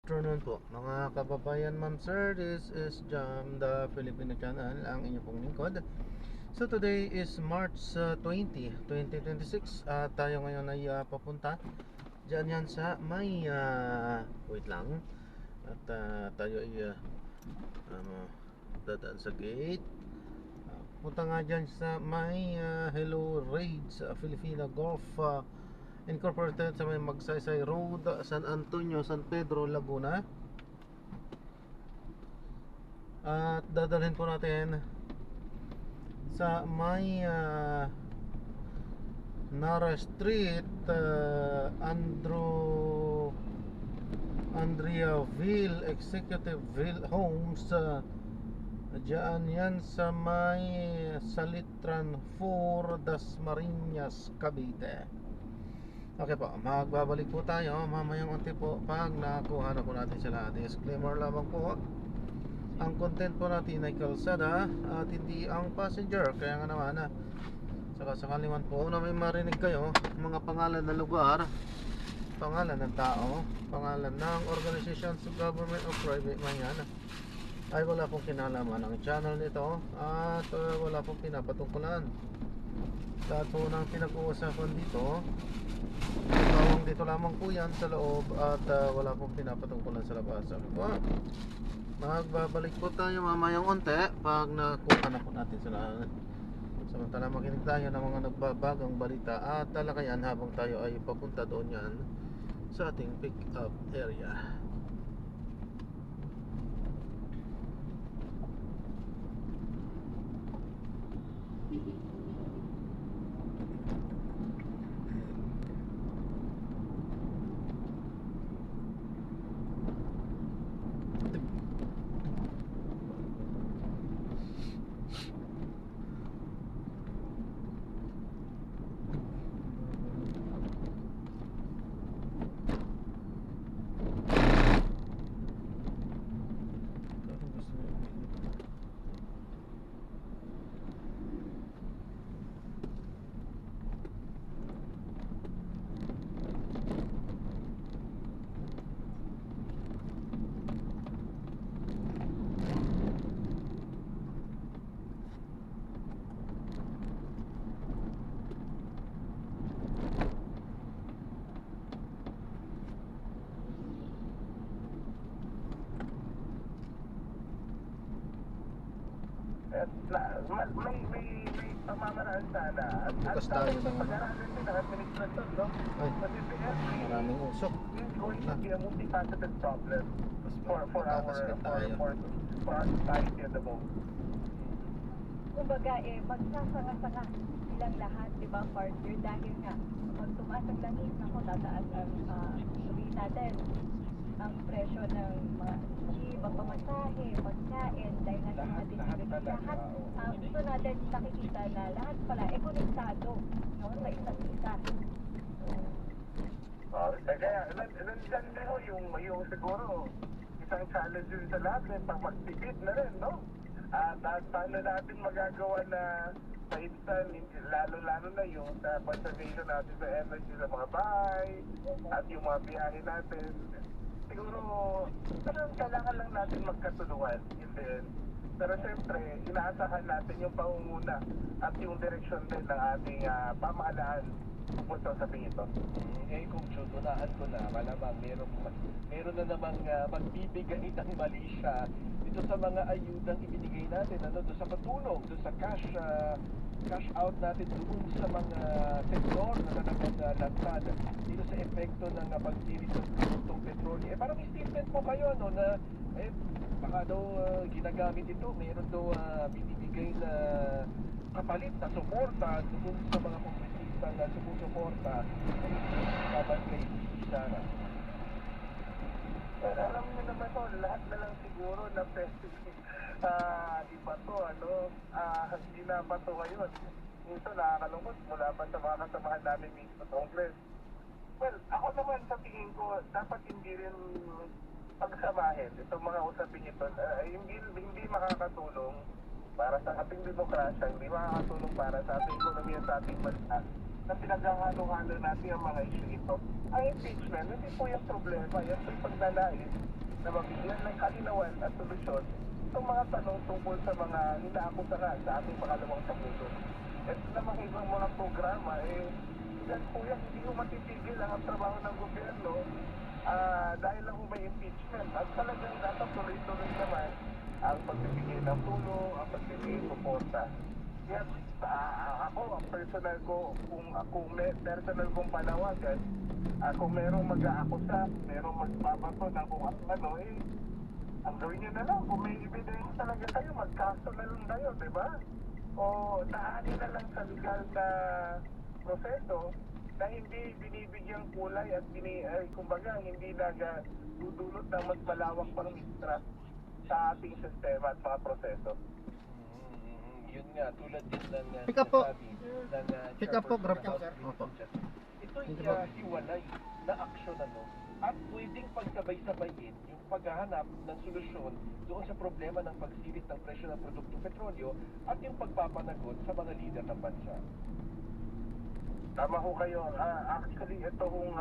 afternoon po mga kababayan, ma'am, sir. This is Jam, the Filipino channel, ang inyo pong lingkod. So today is March 20, 2026 at tayo ngayon ay papunta dyan yan sa may wait lang. At tayo ay dadaan sa gate. Punta nga dyan sa may Hello Raids Filipina Golf Incorporated sa may Magsaysay Road, San Antonio, San Pedro, Laguna. At dadalhin po natin sa may Nara Street, Andreaville Executiveville Homes. Diyan yan sa may Salitran 4, Dasmariñas, Cavite. Okay po, magbabalik po tayo mamayang unti po pag nakuha na po natin sila. Disclaimer lamang po, ang content po natin ay kalsada at hindi ang passenger. Kaya nga naman saka sakali man po na may marinig kayo mga pangalan ng lugar, pangalan ng tao, pangalan ng organization, government o private man yan, ay wala pong kinalaman ang channel nito at wala pong pinapatungkulan. Lahat po ng pinag-uusapan dito dito lamang po yan sa loob at wala pong pinapatungkulan sa labas. Sabi po, magbabalik po tayo mamayang unti pag nakuha na po natin sila. Samantala makinig tayo ng mga nagbabagang balita at talakayan habang tayo ay papunta doon yan sa ating pick up area. May pamamaraan sana. Bukas tayo ng pag-aralan din ng administrasyon, no? Kasi maraming usok. it's going to be a multifaceted problem for our society at the moment. Kumbaga magsasanga-sanga silang lahat, di ba, partner? Dahil nga, pag tumaas ang langis, nako, tataas ang sabihin natin, ang presyo ng mga jeep, ang pamasahe, pagkain, dahil nga sa ating lahat, gusto natin nakikita na lahat pala konektado, no, sa isa't isa. Kaya, nandiyan din yung siguro, isang challenge din sa lahat, pag-magtipid na rin, no? At paano natin magagawa na ma-install, lalo-lalo na yung conservation natin sa energy sa mga bahay, at yung mga biyahe natin. Siguro, kailangan lang natin magkatulungan. And then, pero siyempre, inaasahan natin yung pangunguna at yung direksyon din ng ating pamahalaan tungkol sa usaping ito. Kung tutulaan ko na, malamang meron na namang magbibigay ng mali siya dito sa mga ayudang ibinigay natin, doon sa patulong, doon sa cash out natin doon sa mga sektor na talagang lantad dito sa epekto ng pagtiris ng produktong petrolyo. Parang may statement po kayo, no, na baka daw ginagamit ito, meron daw binibigay na kapalit na suporta doon sa mga kongresista na sumusuporta laban kay Sara. Pero alam niyo naman to, lahat na lang siguro na festival, di ba to, hindi na ba to ngayon? Minsan nakakalungkot mula pa sa mga kasamahan namin mismo sa Congress. Well, ako naman sa tingin ko, dapat hindi rin pagsamahin itong mga usapin ito, hindi makakatulong para sa ating demokrasya, hindi makakatulong para sa ating ekonomiya, sa ating bansa, na pinaghahalo-halo natin ang mga issue ito. Ang impeachment, hindi po yung problema, yan po yung pagnanais na mabigyan ng kalinawan at solusyon itong mga tanong tungkol sa mga inaakusa nga sa ating pangalawang pangulo. At namang ibang mga programa, yan po yan, hindi ko matitigil ang trabaho ng gobyerno dahil lang may impeachment. At talagang dapat tuloy-tuloy naman ang pagbibigay ng tulong, ang pagbibigay ng suporta. Kaya ako, ang personal ko, kung personal kong panawagan, kung merong mag-aakusa, merong magbabato ng kung ano, ang gawin nyo na lang, kung may ebidensya talaga kayo, magkaso na lang kayo, di ba? O daanin na lang sa legal na proseso na hindi binibigyan kulay at kumbaga hindi dudulot ng mas malawak pang mistrust sa ating sistema at mga proseso. Yun nga, tulad din ng Pick up po. sinasabi ng Pick up po, grab po. Chairperson Opo. Ito'y Thank you po. hiwalay na aksyon at pwedeng pagsabay-sabayin yung paghahanap ng solusyon doon sa problema ng pagsilit ng presyo ng produktong petrolyo at yung pagpapanagot sa mga lider ng bansa. Tama ho kayo. Actually, ito kung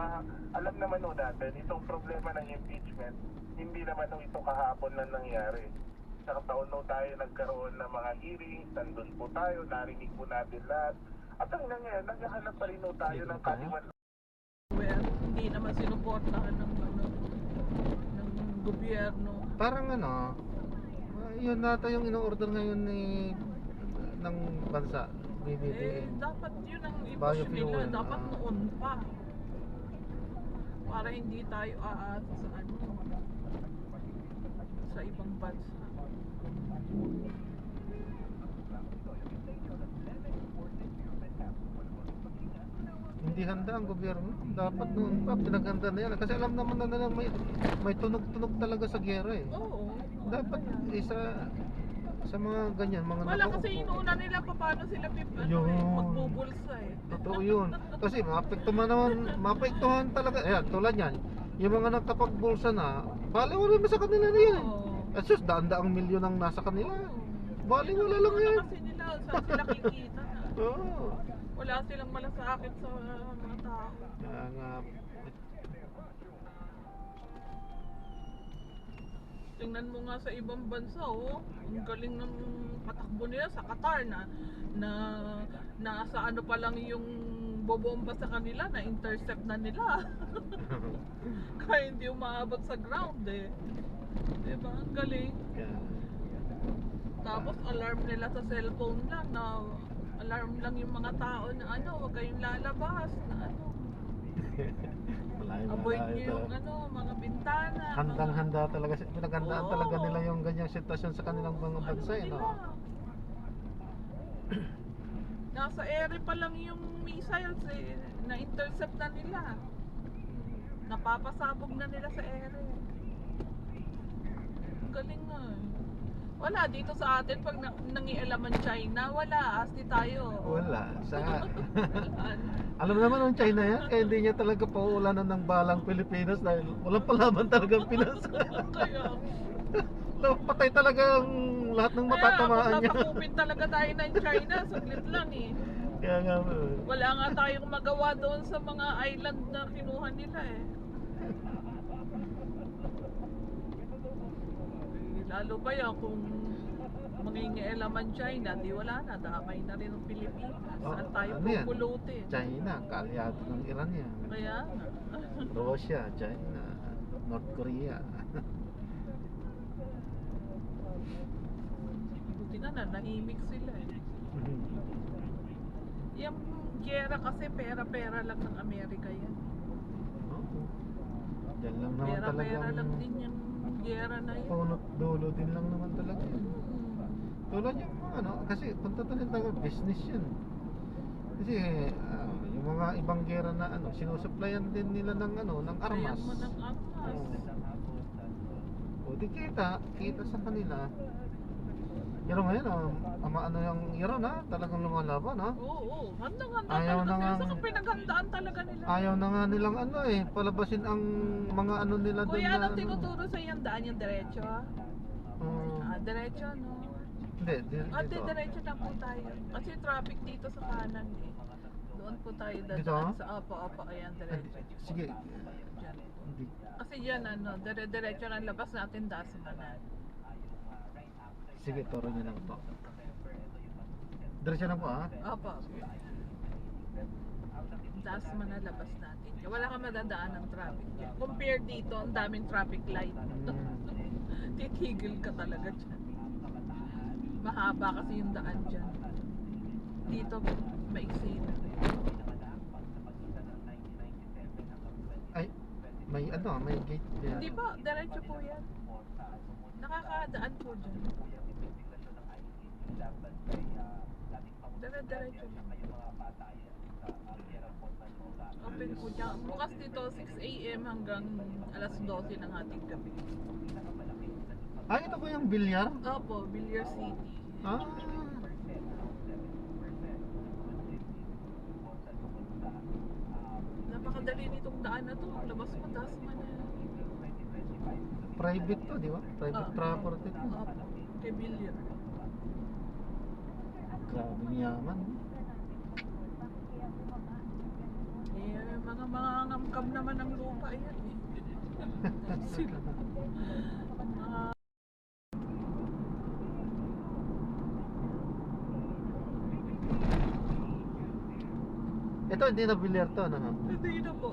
alam naman ho natin, itong problema ng impeachment, hindi naman ho ito kahapon lang nangyari. Sa taon ho tayo nagkaroon ng mga hearings, nandun po tayo, narinig po natin lahat. At ang nangyayari, naghahanap pa rin ho tayo ng kaliwan. Well, hindi naman sinuportahan ng gobyerno. Parang yun nata yung ino-order ngayon ng bansa, BBM. Dapat yun ang i-push Biofuel, nila. Dapat noon pa. Para hindi tayo aasa sa ibang bansa. Hindi handa ang gobyerno. Dapat noon pa, pinaghanda na yan. Kasi alam naman na nilang may tunog-tunog talaga sa giyera eh. Oo. Dapat sa mga ganyan, mga Wala kasi inuuna nila paano sila Yun. magbubulsa eh. Totoo yun. Kasi maapektuhan talaga. Ayan, tulad yan. Yung mga nagkapagbulsa na, baliwala naman sa kanila na yan. Oo. At sus, daan-daang milyon ang nasa kanila. Baliwala lang Wala yan. kasi nila, saan sila kikita na. Oo. Wala silang malasakit sa mga tao. Kaya nga, Tingnan mo nga sa ibang bansa, ang galing ng patakbo nila sa Qatar na nasa ano pa lang yung bobomba sa kanila, na intercept na nila. Kaya hindi umaabot sa ground eh. Diba? Ang galing. kaya, Tapos alarm nila sa cellphone lang, na alarm lang yung mga tao na huwag kayong lalabas, na avoid nyo yung mga bintana. handang-handa talaga, pinaghandaan Oo. talaga nila yung ganyang sitwasyon sa kanilang mga bansa eh, no? Nasa ere pa lang yung missiles eh, na-intercept na nila. Napapasabog na nila sa ere. Ang galing nga eh. Wala dito sa atin pag nangialaman China, wala, asti tayo. Wala. Alam naman ng China yan, kaya hindi niya talaga pauulanan ng balang Pilipinas dahil walang palaban talaga ang Pinas. Kaya, Patay talaga ang lahat ng matatamaan niya. Kaya papakupin talaga tayo ng China, saglit lang eh. Kaya nga, Wala nga tayong magawa doon sa mga island na kinuha nila eh. Lalo pa yan kung mangingialaman China, di wala na, damay na rin ang Pilipinas. Saan tayo ano yan? pupulutin? China, kaalyado ng Iran yan. Kaya nga. Russia, China, North Korea. Buti na nahimik sila eh. Yung gera kasi pera-pera lang ng Amerika yan. Oo. Yan lang naman Pera-pera lang talagang din yung gera na yun. punot dulo din lang naman talaga yun. Tulad yung kasi kung tutunin tayo, business yun. Kasi yung mga ibang gera na sinusupplyan din nila ng ng armas. Kaya mo ng armas. O di kita sa kanila. Pero ngayon, yung Iran talagang lumalaban Oo, handang-handa Ayaw talaga na sila. nga- Saka pinaghandaan talaga nila. Ayaw na nga nilang palabasin ang mga nila doon Kuya, na anong tinuturo sa yung daan, yung diretso? Diretso, no? Hindi, dito. Diretso na po tayo. Kasi traffic dito sa kanan eh. doon po tayo Dito? dadaan sa opo, ayan, Ah, diretso. sige. Diyan po. Hindi. Kasi dyan, dire-diretso ng labas natin, Dasmana. Sige, turo niyo lang po. Diretso na po ah. Opo. Dasmana labas natin. Wala kang madadaan ng traffic dyan. Compare dito, ang daming traffic light. Titigil ka talaga dyan. Mahaba kasi yung daan dyan. Dito, maiksi na. Ay, may ano, may gate yan. Hindi po, diretso po yan. Nakakadaan po dyan. Dire-diretso lang. Open po dyan. Bukas dito 6 a.m. hanggang alas 12 ng ating gabi. Ah, ito ba yung bilyar? Opo, Villar City. Ah. Napakadali nitong daan na to. Labas mo, Dasmana. Private to, di ba? Private property to. Opo, kay Villar. Grabe yaman. Eh, mga ngamkam naman ng lupa yan eh. Sila. Ito, hindi na bilyar to, ano? Hindi na po.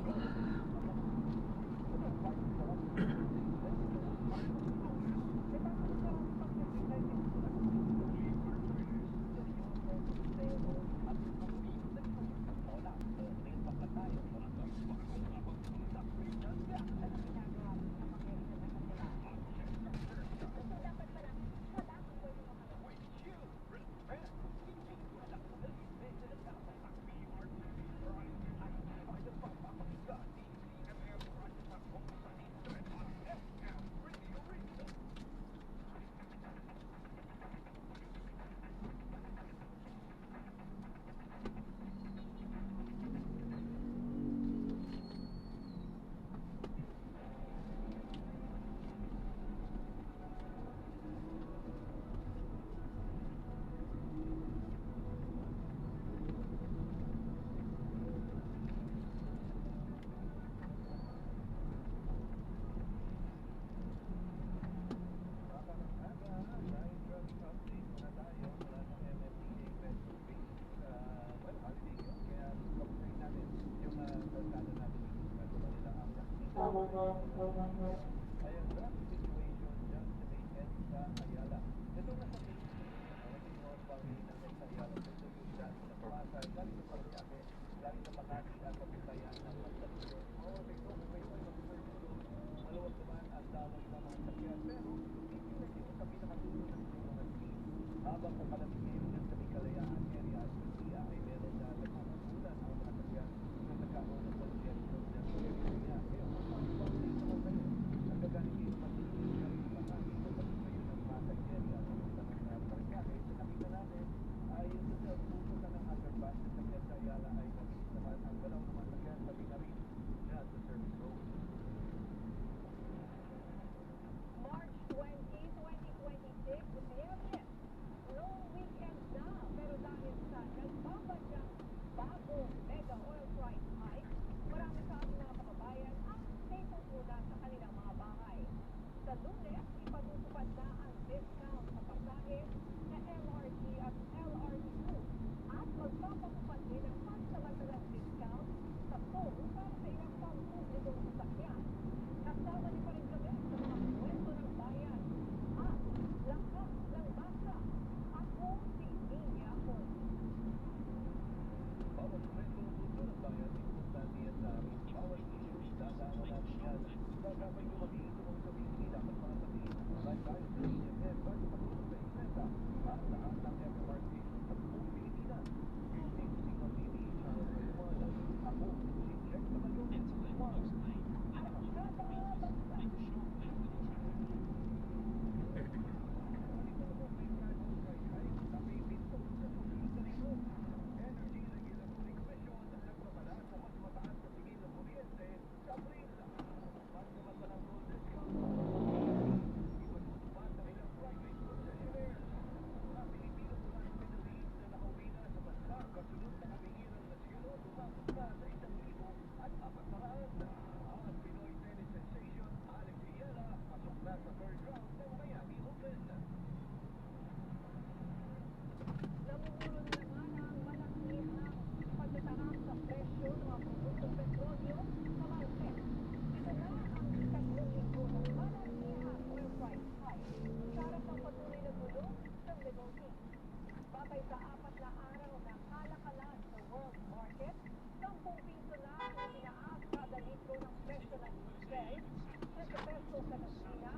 sa gasolina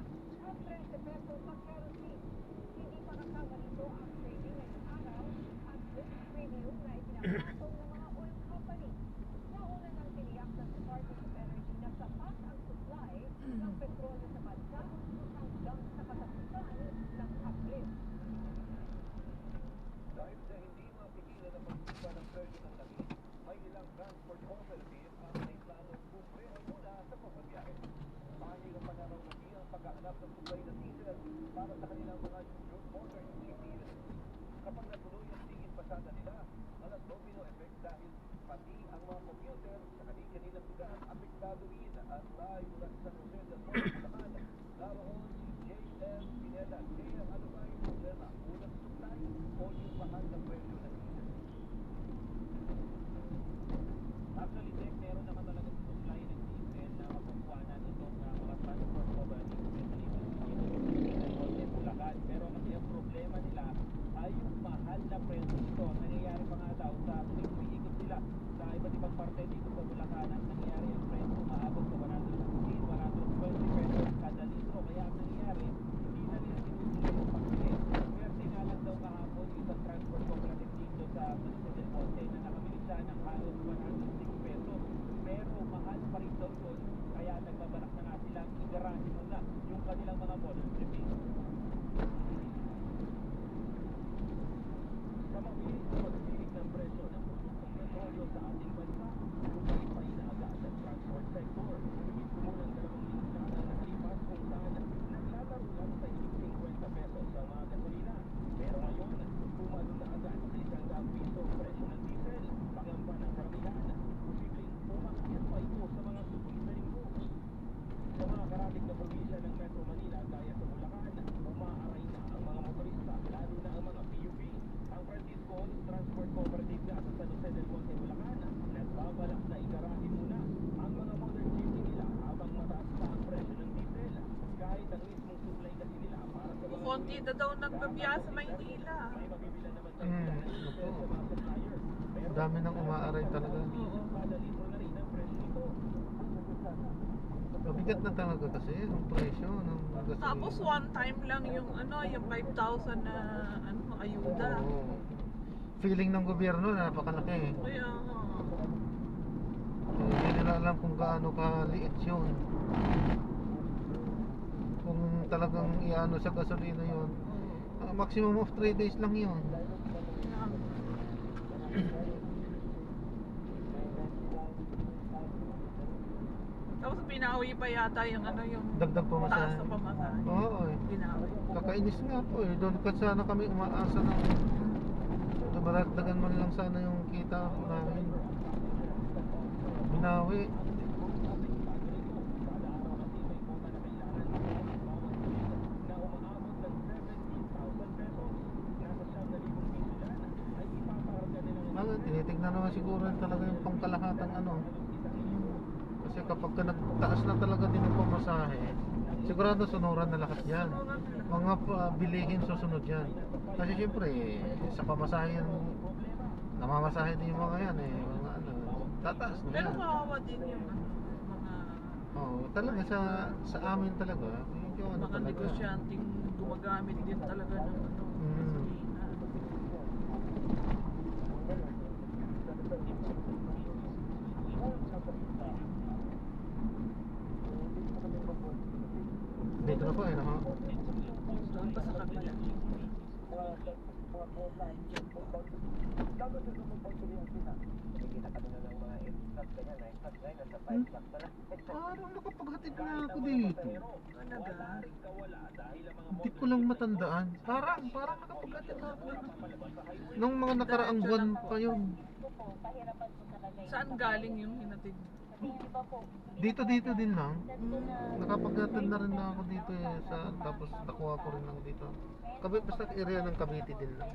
at 13 pesos sa kerosene. Hindi pa kasama nito ang trading ngayong araw at risk premium na ipinapatong ng mga oil company. Nauna nang tiniyak ng Department of Energy na sapat ang supply ng petrolyo sa bansa hanggang sa katapusan ng Abril. Dahil sa hindi mapigilan ang pagsipa ng presyo ng langis, may ilang transport companies ang may planong bumreno muna sa pagbabiyahe. Panig ang pananawagi ang pagkahanap ng supply ng diesel para sa kanilang mga modern jeepneys. Kapag natuloy ang tingin pasada nila, walang domino effect dahil pati ang mga commuter sa kanilang lugar apektado rin at tayo mula sa San Jose del Monte, Bulacan. Naroon si J.M. Pineda. J.M., ano ba yung problema? Unang supply o yung mahal na presyo ng diesel? Actually, Jack, meron naman talaga supply ng diesel na mapupuanan itong mga transport companies, especially sa Bulacan. Pero kasi ang problema nila ay yung mahal na presyo nito. Nangyayari pa nga daw sa ikot sila sa iba't ibang parte dito sa Bulacan. Ang nangyayari ang presyo umaabot sa 115, 120 pesos kada litro. Kaya ang nangyayari, hindi na nila tinutuloy yung pagbili. Swerte nga lang daw kahapon isang transport cooperative dito sa San Jose del Monte na nakabili siya ng halos 106 pesos. Pero mahal pa rin daw yun. Kaya nagbabalak na nga silang igarahe muna yung kanilang mga modern jeepney. Sa mabilis na pagpilig ng presyo ng produktong petrolyo sa ating bansa, lumay pa inaagahan ng transport sector. Higit kumulang 2 linggo na ang nakalipas kung saan naglalaro lang sa higit 50 pesos ang mga gasolina. Pero ngayon, tumalo na agad sa 100 piso ang presyo ng diesel. Pangamba ng karamihan, posibleng umakyat pa ito sa mga susunod na linggo. Sa mga karatig na probinsya ng Metro Manila gaya sa Bulacan, umaaray na ang mga motorista, lalo na ang mga PUV. Ang Francisco's Transport Cooperative nga sa San Jose del Monte, Bulacan, nagbabalak na igarahe muna ang mga modern jeepney nila habang mataas pa ang presyo ng diesel. Kahit ang mismong supply kasi nila para sa mga Konti na daw nagbabiya sa Maynila. may mabibilan naman tayo sila ng diesel sa mga supplier. Pero Dami nang umaaray talaga. Oo. kada litro na rin ang presyo nito. Mabigat na talaga kasi ang presyo ng gasolina. Tapos one time lang yung yung 5,000 na ayuda. Oo. Feeling ng gobyerno napakalaki. Kaya nga. Hindi nila alam kung gaano kaliit yun. Kung talagang iano sa gasolina yun, maximum of 3 days lang yun. Tapos binawi pa yata yung yung Dagdag taas pamasahe. na pamasahe. Oo eh. Binawi. Kakainis nga po eh. Doon ka sana kami umaasa ng baragdagan man lang sana yung kita namin. Binawi. Tinitignan naman siguro talaga yung pangkalahatang kasi kapag ka nagtaas na talaga din yung pamasahe, sigurado sunuran na lahat yan. Mga bilihin susunod yan. Kasi syempre sa pamasahe yan, namamasahe din yung mga yan mga tataas na Pero yan. kawawa din yung mga Talaga sa amin talaga yung mga talaga. negosyanteng gumagamit din talaga ng gasolina. Dito na po Doon pa sa kabila. Nakikita kami na ng mga 8 stop ganyan, 9 stop ganyan, nasa 5 stop na lang. Parang nakapaghatid na ako dito. Talaga. Hindi ko lang matandaan. Parang nakapaghatid na ako dito. Nung mga nakaraang buwan pa yun. Saan galing yung hinatid? Dito din lang. Nakapaghatid na rin na ako dito tapos nakuha ko rin ako dito. Basta area ng Cavite din lang.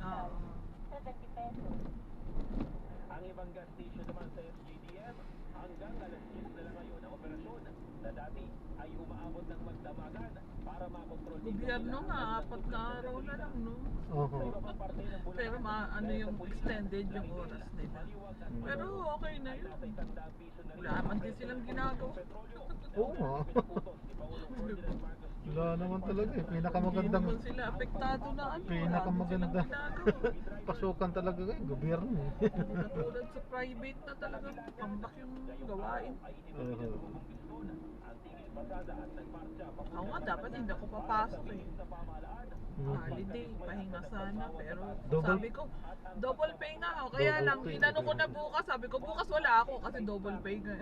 Ang ibang gas station naman sa SJDM, hanggang alas 10 na lang ngayon ang operasyon na dati ay umaabot ng magdamagan para makontrol Gobyerno nga, 4 na araw na lang, no? Oho. Pero ano yung extended yung oras nila. Pero okay na yun. Wala man din silang ginagawa. Oo nga. Wala naman talaga eh. Hindi Pinakamagandang naman sila apektado na ano. pinakamaganda Wala din silang ginagawa. pasukan talaga ngayon, gobyerno eh. Katulad sa private na talaga, pambak yung gawain. Oho. Ako nga, dapat hindi ako papasok eh. Holiday, pahinga sana. Pero sabi ko, double pay nga ako. Kaya Double lang, pay. inano ko na bukas. Sabi ko, bukas wala ako kasi double pay nga.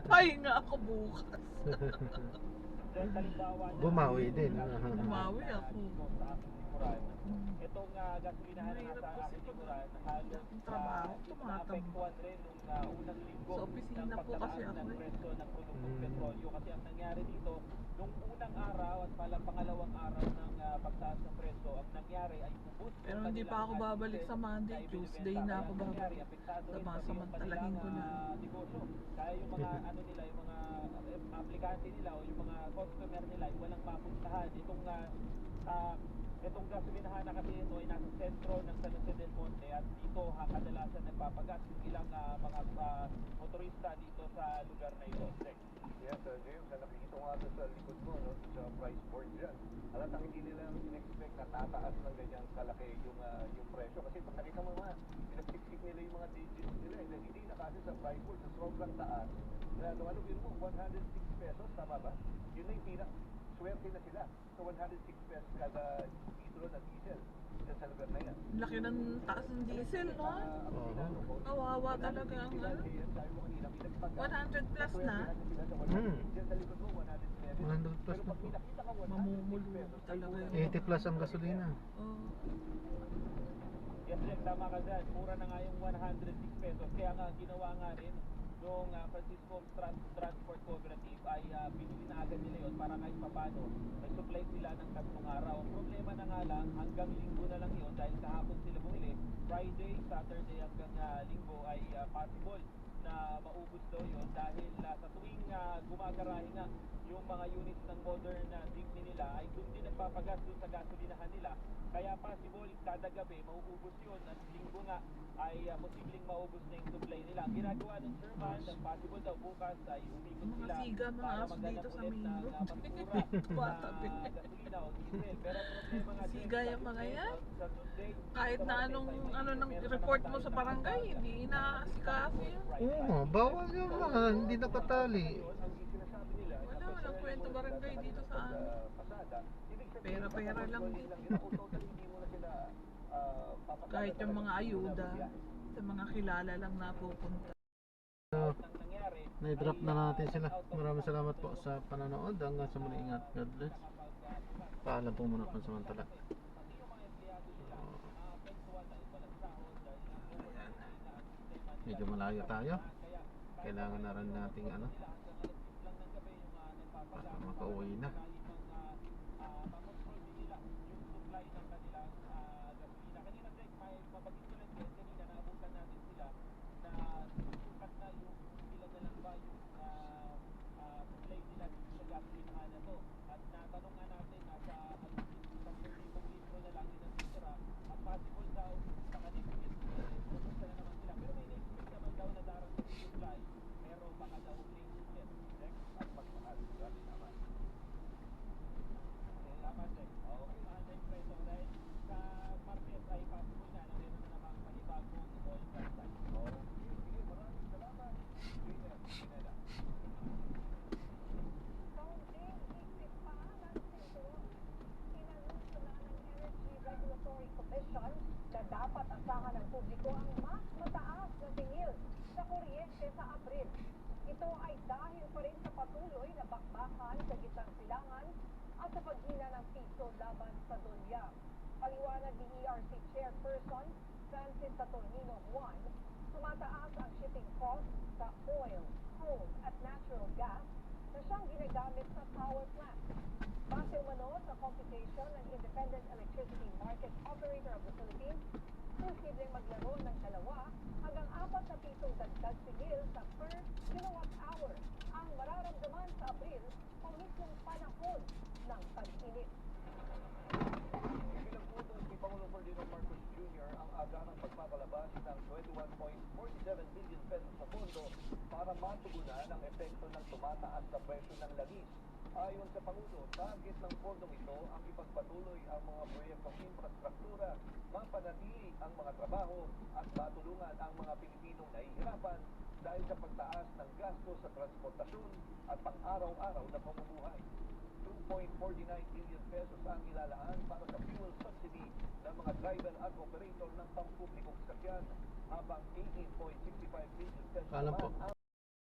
Pahinga ako bukas. Bumawi din. Umawi ako. Itong gasolinahan na Mahirap nasa kasi aking pag likuran, halos ang trabaho, tumatambak. naapektuhan rin nung unang linggo Sa opisina ng po kasi pagtaas ako ng eh. presyo ng produktong petrolyo. Kasi ang nangyari dito, nung unang araw at palang pangalawang araw ng pagtaas ng presyo, ang nangyari ay ubos. Pero hindi pa ako babalik sa Monday. Tuesday na ako babalik. Samantamantalahin ko na. Negosyo. Kaya yung mga ano nila, yung mga aplikante nila o yung mga customer nila ay walang mapuntahan. Itong gasolinahan na kasi ito ay nasa sentro ng San Jose del Monte at dito kadalasan nagpapagas yung ilang mga motorista dito sa lugar na ito. Yes, James, nakikita ko nga doon sa likod mo, no, sa price board dyan. Halatang hindi nila in-expect na tataas ng ganyan kalaki yung presyo. Kasi pag nakita mo nga, pinagsiksik nila yung mga digits nila. Hindi na kasi sa price board, sa sobrang taas. Ano yun mo, 106 pesos, tama ba? Yun na yung swerte na sila. So 106 pesos kada litro na diesel dyan sa lugar na yan. Laki ng taas ng diesel, no? Oho. Kawawa talaga ang ano. 100 plus na. 100 plus na po. Mamumulo talaga yun. 80 plus ang gasolina. Oh. Yes, Jack, tama ka dyan. Mura na nga yung 106 pesos. Kaya nga, ginawa nga rin nung Francisco Transport Cooperative ay binili na agad nila yun para kahit papano may supply sila ng 3 araw. Ang problema na nga lang, hanggang linggo na lang yun dahil kahapon sila bumili. Friday, Saturday hanggang linggo ay possible na maubos daw yun dahil sa tuwing gumagarahe nga yung mga units ng modern jeepney nila ay doon din nagpapagas doon sa gasolinahan nila. Kaya possible kada gabi mauubos yun at linggo nga ay posibleng maubos na yung supply nila. Ang ginagawa ng Sherman, possible daw bukas ay umikot Mga sila siga, mga para aso maghanap dito sa ulit main ng road. pagmura Tumatabi. na gasolina o diesel. Pero ang problema nga Siga yung mga yan. sa Tuesday, Kahit na anong nang report mo sa barangay, hindi inaasikaso yan. Oo, bawal yun mga hindi nakatali. Wala, walang kwento barangay dito sa amin. Pera-pera lang din. Kahit yung mga ayuda, sa mga kilala lang napupunta. So, na-drop na natin sila. Maraming salamat po sa panonood. Hanggang sa muli, ingat. God bless. Paalam po muna pansamantala. Medyo malayo tayo. Kailangan na rin nating para makauwi na. Na dapat asahan ng publiko ang mas mataas na tingil sa kuryente sa Abril. Ito ay dahil pa rin sa patuloy na bakbakan sa gitnang silangan at sa paghina ng piso laban sa dolyar. Paliwanag ni ERC Chairperson Francis Saturnino Juan, tumataas ang shipping cost sa oil, coal at natural gas na siyang ginagamit sa power plant. Base umano sa computation ng Independent Electricity Market Operator of the Philippines, posibleng maglaro ng 2 hanggang 4 na pisong dagdag tigil sa per kilowatt hour ang mararamdaman sa Abril o mismong panahon ng tag-init. pagtaas sa presyo ng langis. Ayon sa Pangulo, target ng pondong ito ang ipagpatuloy ang mga proyektong infrastruktura, mapanatili ang mga trabaho at matulungan ang mga Pilipinong nahihirapan dahil sa pagtaas ng gasto sa transportasyon at pang-araw-araw na pamumuhay. 2.49 billion pesos ang ilalaan para sa fuel subsidy ng mga driver at operator ng pampublikong sasakyan, habang 18.65 billion pesos Alam po. naman ang